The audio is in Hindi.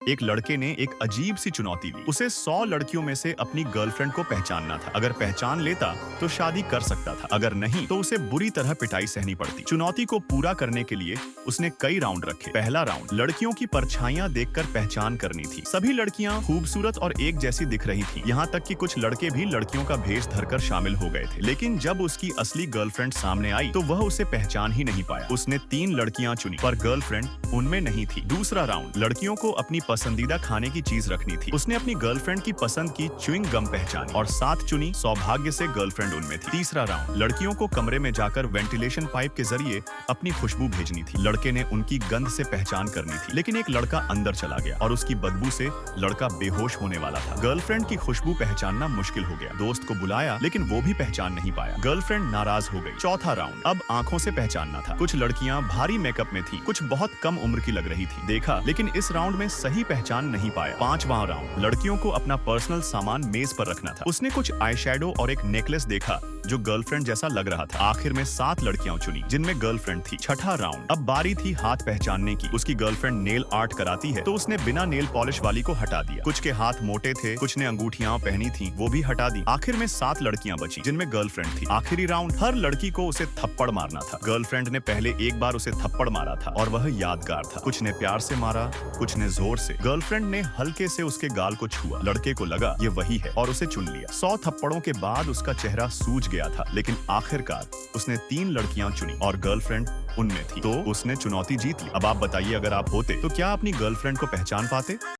एक लड़के ने एक अजीब सी चुनौती ली। उसे 100 लड़कियों में से अपनी गर्लफ्रेंड को पहचानना था। अगर पहचान लेता तो शादी कर सकता था, अगर नहीं तो उसे बुरी तरह पिटाई सहनी पड़ती। चुनौती को पूरा करने के लिए उसने कई राउंड रखे। पहला राउंड, लड़कियों की परछाइयां देखकर पहचान करनी थी। सभी लड़कियां खूबसूरत और एक जैसी दिख रही थी, यहाँ तक कि कुछ लड़के भी लड़कियों का भेष धरकर शामिल हो गए थे। लेकिन जब उसकी असली गर्लफ्रेंड सामने आई तो वह उसे पहचान ही नहीं पाया। उसने 3 लड़कियां चुनी पर गर्लफ्रेंड उनमें नहीं थी। दूसरा राउंड, लड़कियों को अपनी पसंदीदा खाने की चीज रखनी थी। उसने अपनी गर्लफ्रेंड की पसंद की च्युइंग गम पहचानी और 7 चुनी। सौभाग्य से गर्लफ्रेंड उनमें थी। तीसरा राउंड, लड़कियों को कमरे में जाकर वेंटिलेशन पाइप के जरिए अपनी खुशबू भेजनी थी। लड़के ने उनकी गंध से पहचान करनी थी, लेकिन एक लड़का अंदर चला गया और उसकी बदबू से लड़का बेहोश होने वाला था। गर्लफ्रेंड की खुशबू पहचानना मुश्किल हो गया। दोस्त को बुलाया लेकिन वो भी पहचान नहीं पाया। गर्लफ्रेंड नाराज हो गई। चौथा राउंड, अब आंखों से पहचानना था। कुछ लड़कियां भारी मेकअप में थी, कुछ बहुत कम उम्र की लग रही थी। देखा, लेकिन इस राउंड में सही पहचान नहीं पाया। पांचवा राउंड, लड़कियों को अपना पर्सनल सामान मेज पर रखना था। उसने कुछ आई शैडो और एक नेकलेस देखा जो गर्लफ्रेंड जैसा लग रहा था। आखिर में 7 लड़कियां चुनी जिनमें गर्लफ्रेंड थी। छठा राउंड, अब बारी थी हाथ पहचानने की। उसकी गर्लफ्रेंड नेल आर्ट कराती है तो उसने बिना नेल पॉलिश वाली को हटा दिया। कुछ के हाथ मोटे थे, कुछ ने अंगूठियां पहनी थी, वो भी हटा दी। आखिर में 7 लड़कियां बची जिनमें गर्लफ्रेंड थी। आखिरी राउंड, हर लड़की को उसे थप्पड़ मारना था। गर्लफ्रेंड ने पहले एक बार उसे थप्पड़ मारा था और वह यादगार था। कुछ ने प्यार से मारा, कुछ ने जोर से। गर्लफ्रेंड ने हल्के से उसके गाल को छुआ। लड़के को लगा ये वही है और उसे चुन लिया। 100 थप्पड़ों के बाद उसका चेहरा सूज गया था, लेकिन आखिरकार उसने 3 लड़कियां चुनी और गर्लफ्रेंड उनमें थी। तो उसने चुनौती जीत ली। अब आप बताइए, अगर आप होते तो क्या अपनी गर्लफ्रेंड को पहचान पाते?